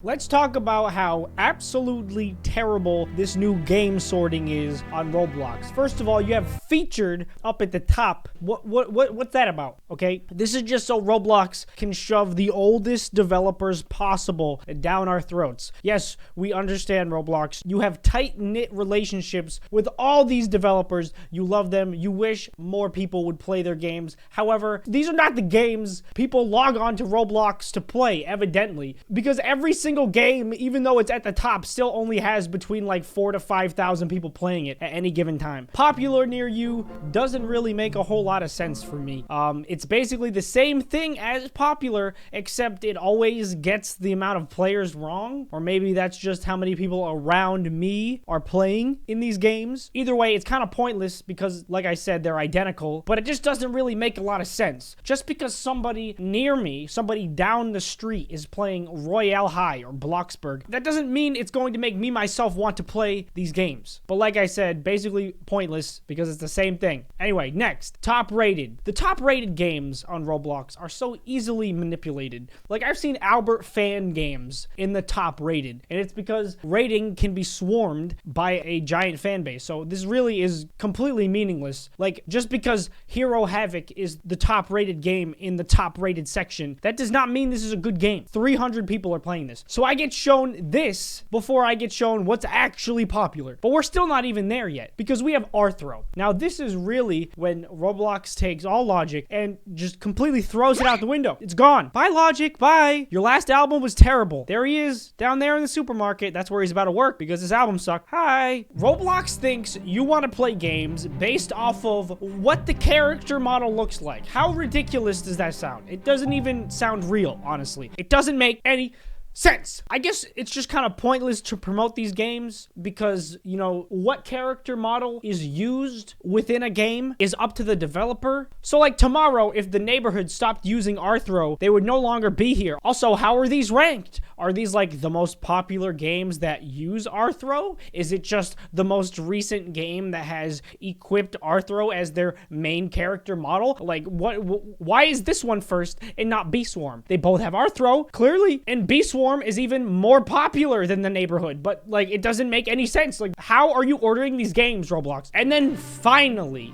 Let's talk about how absolutely terrible this new game sorting is on Roblox. First of all, you have featured up at the top. What's that about? Okay, this is just so Roblox can shove the oldest developers possible down our throats. Yes, we understand Roblox. You have tight-knit relationships with all these developers. You love them. You wish more people would play their games. However, these are not the games people log on to Roblox to play, evidently, because every single game, even though it's at the top, still only has between like 4,000 to 5,000 people playing it at any given time. Popular near you doesn't really make a whole lot of sense for me. It's basically the same thing as popular, except it always gets the amount of players wrong, or maybe that's just how many people around me are playing in these games. Either way, it's kind of pointless because, like I said, they're identical, but it just doesn't really make a lot of sense. Just because somebody near me, somebody down the street is playing Royale High or Bloxburg, that doesn't mean it's going to make me myself want to play these games. But like I said, basically pointless because it's the same thing. Anyway, next, top rated. The top rated games on Roblox are so easily manipulated. Like, I've seen Albert fan games in the top rated, and it's because rating can be swarmed by a giant fan base. So this really is completely meaningless. Like, just because Hero Havoc is the top rated game in the top rated section, that does not mean this is a good game. 300 people are playing this. So I get shown this before I get shown what's actually popular. But we're still not even there yet because we have Rthro. Now, this is really when Roblox takes all logic and just completely throws it out the window. It's gone. Bye, logic. Bye. Your last album was terrible. There he is down there in the supermarket. That's where he's about to work because his album sucked. Hi. Roblox thinks you want to play games based off of what the character model looks like. How ridiculous does that sound? It doesn't even sound real, honestly. It doesn't make any sense. I guess it's just kind of pointless to promote these games because, you know, what character model is used within a game is up to the developer. So like tomorrow, if the neighborhood stopped using Rthro, they would no longer be here. Also, how are these ranked? Are these like the most popular games that use Rthro? Is it just the most recent game that has equipped Rthro as their main character model? Like, why is this one first and not Bee Swarm? They both have Rthro, clearly, and Bee Swarm is even more popular than the neighborhood, but like it doesn't make any sense. Like, how are you ordering these games, Roblox? And then finally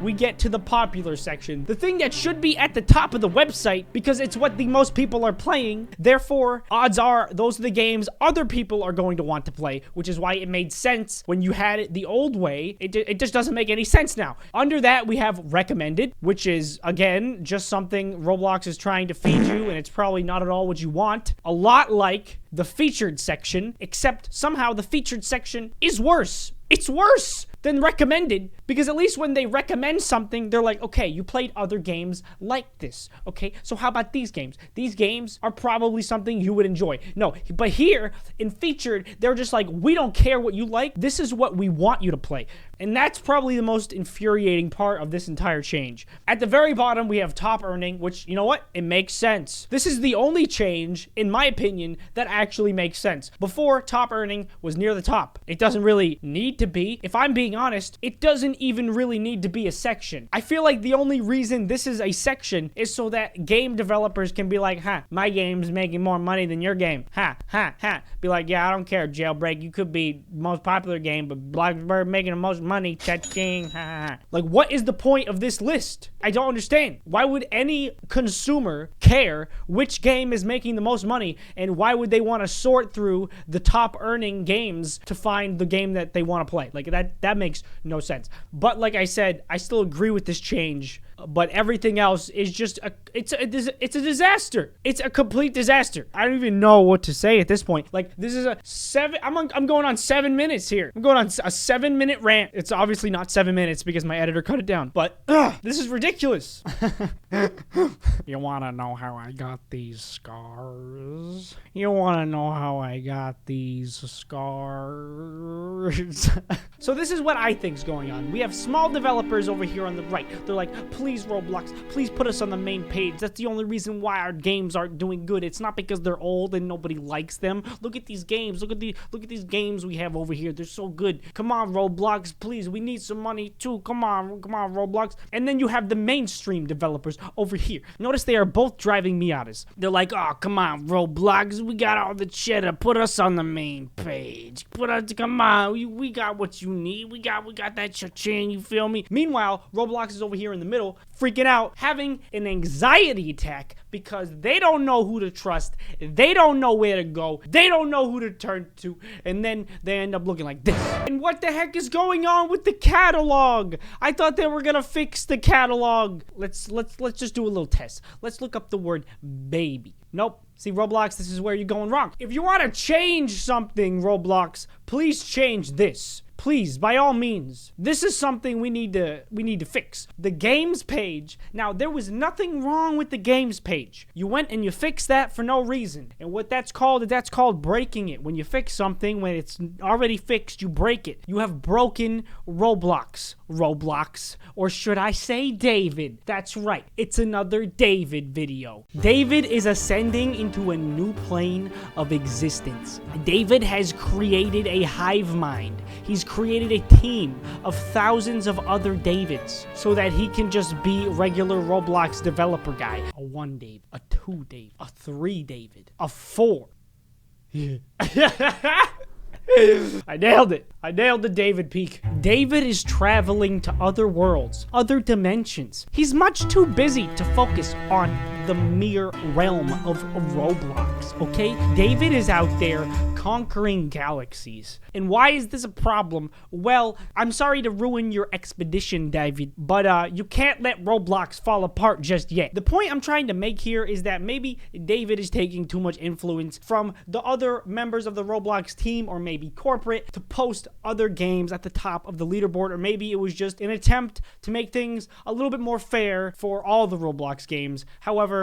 we get to the popular section, the thing that should be at the top of the website because it's what the most people are playing. Therefore, odds are those are the games other people are going to want to play, which is why it made sense when you had it the old way. It just doesn't make any sense now. Under that, we have recommended, which is again just something Roblox is trying to feed you, and it's probably not at all what you want. A lot like the featured section, except somehow the featured section is worse. It's worse than recommended because at least when they recommend something, they're like, okay, you played other games like this. Okay, so how about these games? These games are probably something you would enjoy. No, but here in featured, they're just like, we don't care what you like. This is what we want you to play. And that's probably the most infuriating part of this entire change. At the very bottom, we have top earning, which, you know what? It makes sense. This is the only change, in my opinion, that actually makes sense. Before, top earning was near the top. It doesn't really need to be. If I'm being honest, it doesn't even really need to be a section. I feel like the only reason this is a section is so that game developers can be like, my game's making more money than your game. Be like, yeah, I don't care, Jailbreak. You could be most popular game, but Blackbird making the most money, cha-ching, Like, what is the point of this list? I don't understand. Why would any consumer care which game is making the most money, and why would they want to sort through the top earning games to find the game that they want to play? Like, that makes no sense. But like I said, I still agree with this change, but everything else is just it's a disaster. It's a complete disaster. I don't even know what to say at this point. Like, this is I'm going on 7 minutes here. I'm going on a 7-minute rant. It's obviously not 7 minutes because my editor cut it down, but this is ridiculous. You want to know how I got these scars? You want to know how I got these scars? So this is what I think is going on. We have small developers over here on the right. They're like, please Roblox, please put us on the main page. That's the only reason why our games aren't doing good. It's not because they're old and nobody likes them. Look at these games. Look at these games we have over here. They're so good. Come on, Roblox, please. We need some money too. Come on, Roblox. And then you have the mainstream developers over here. Notice they are both driving me out. They're like, oh, come on, Roblox. we got all the cheddar. Put us on the main page. Come on, we got what you need. We got that cha-ching, you feel me? Meanwhile, Roblox is over here in the middle, freaking out, having an anxiety attack because they don't know who to trust. They don't know where to go. They don't know who to turn to. And then they end up looking like this. And what the heck is going on with the catalog? I thought they were gonna fix the catalog. Let's just do a little test. Let's look up the word baby. Nope. See, Roblox, this is where you're going wrong. If you want to change something, Roblox, please change this. Please, by all means. This is something we need to fix. The games page. Now, there was nothing wrong with the games page. You went and you fixed that for no reason. And what that's called breaking it. When you fix something, when it's already fixed, you break it. You have broken Roblox. Or should I say David? That's right. It's another David video. David is ascending into a new plane of existence. David has created a hive mind. He's created a team of thousands of other Davids so that he can just be regular Roblox developer guy. A 1 David, a 2 David, a 3 David, a 4. I nailed it. I nailed the David peak. David is traveling to other worlds, other dimensions. He's much too busy to focus on the mere realm of Roblox, okay? David is out there conquering galaxies. And why is this a problem? Well, I'm sorry to ruin your expedition, David, but you can't let Roblox fall apart just yet. The point I'm trying to make here is that maybe David is taking too much influence from the other members of the Roblox team, or maybe corporate, to post other games at the top of the leaderboard, or maybe it was just an attempt to make things a little bit more fair for all the Roblox games. However,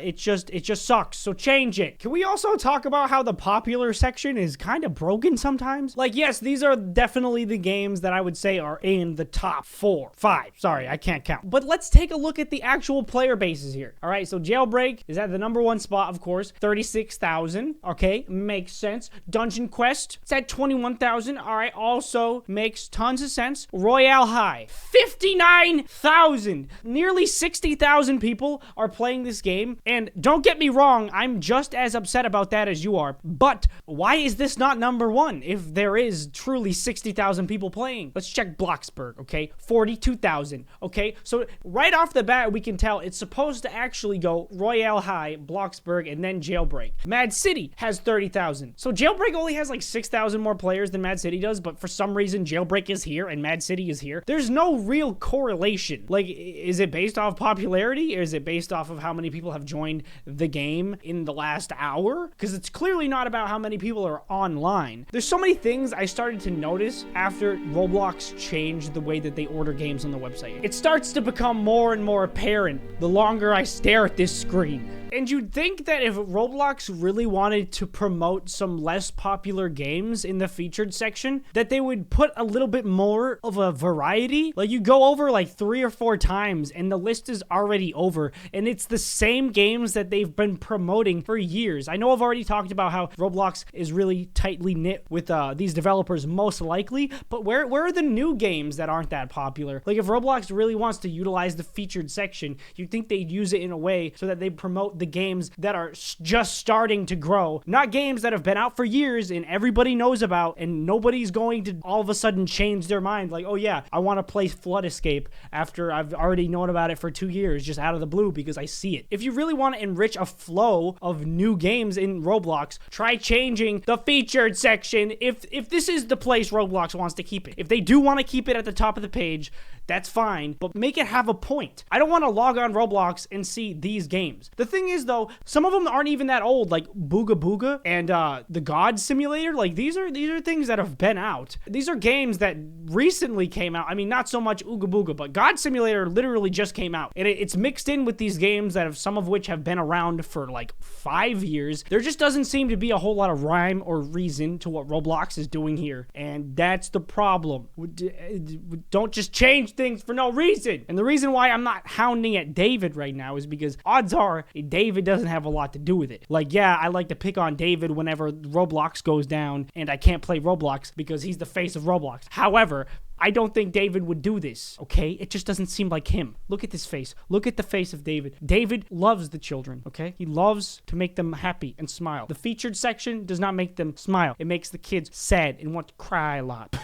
it just sucks, so change it. Can we also talk about how the popular section is kind of broken sometimes? Like, yes, these are definitely the games that I would say are in the top 4, 5. Sorry, I can't count. But let's take a look at the actual player bases here. All right, so Jailbreak is at the #1 spot, of course, 36,000. Okay, makes sense. Dungeon Quest, it's at 21,000. All right, also makes tons of sense. Royale High, 59,000. Nearly 60,000 people are playing this game, and don't get me wrong, I'm just as upset about that as you are, but why is this not #1 if there is truly 60,000 people playing? Let's check Bloxburg, okay? 42,000, okay? So right off the bat, we can tell it's supposed to actually go Royale High, Bloxburg, and then Jailbreak. Mad City has 30,000. So Jailbreak only has like 6,000 more players than Mad City does, but for some reason, Jailbreak is here and Mad City is here. There's no real correlation. Like, is it based off popularity, or is it based off of how many people have joined the game in the last hour? Because it's clearly not about how many people are online. There's so many things I started to notice after Roblox changed the way that they order games on the website. It starts to become more and more apparent the longer I stare at this screen. And you'd think that if Roblox really wanted to promote some less popular games in the featured section, that they would put a little bit more of a variety. Like, you go over like 3 or 4 times and the list is already over, and it's the same games that they've been promoting for years. I know I've already talked about how Roblox is really tightly knit with these developers, most likely, but where are the new games that aren't that popular? Like, if Roblox really wants to utilize the featured section, you'd think they'd use it in a way so that they promote the games that are just starting to grow, not games that have been out for years and everybody knows about, and nobody's going to all of a sudden change their mind like, oh yeah, I want to play Flood Escape after I've already known about it for 2 years, just out of the blue because I see it. If you really want to enrich a flow of new games in Roblox, try changing the featured section if this is the place Roblox wants to keep it. If they do want to keep it at the top of the page, that's fine, but make it have a point. I don't want to log on Roblox and see these games. The thing is, though, some of them aren't even that old, like Booga Booga and the God Simulator. Like, these are things that have been out. These are games that recently came out. I mean, not so much Ooga Booga, but God Simulator literally just came out. And it's mixed in with these games that have, some of which have been around for like 5 years. There just doesn't seem to be a whole lot of rhyme or reason to what Roblox is doing here. And that's the problem. Don't just change things for no reason. And the reason why I'm not hounding at David right now is because odds are David doesn't have a lot to do with it. Like, yeah, I like to pick on David whenever Roblox goes down and I can't play Roblox because he's the face of Roblox. However, I don't think David would do this, okay? It just doesn't seem like him. Look at this face. Look at the face of David. David loves the children, okay? He loves to make them happy and smile. The featured section does not make them smile. It makes the kids sad and want to cry a lot.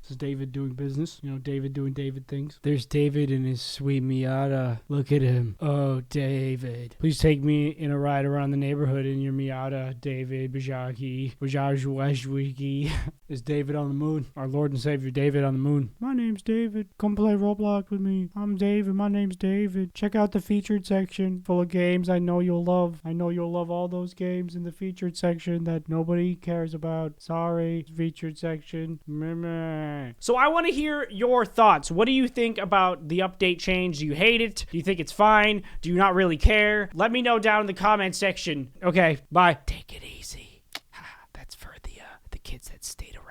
This is David doing business. You know, David doing David things. There's David and his sweet Miata. Look at him. Oh, David. Please take me in a ride around the neighborhood in your Miata, David Baszucki. Baszucki. Is David on the moon? Our Lord and Savior David on the moon. My name's David. Come play Roblox with me. I'm David. My name's David. Check out the featured section full of games I know you'll love. I know you'll love all those games in the featured section that nobody cares about. Sorry. Featured section. So I want to hear your thoughts. What do you think about the update change? Do you hate it? Do you think it's fine? Do you not really care? Let me know down in the comment section. Okay, bye. Take it easy. That's for the kids that stayed around.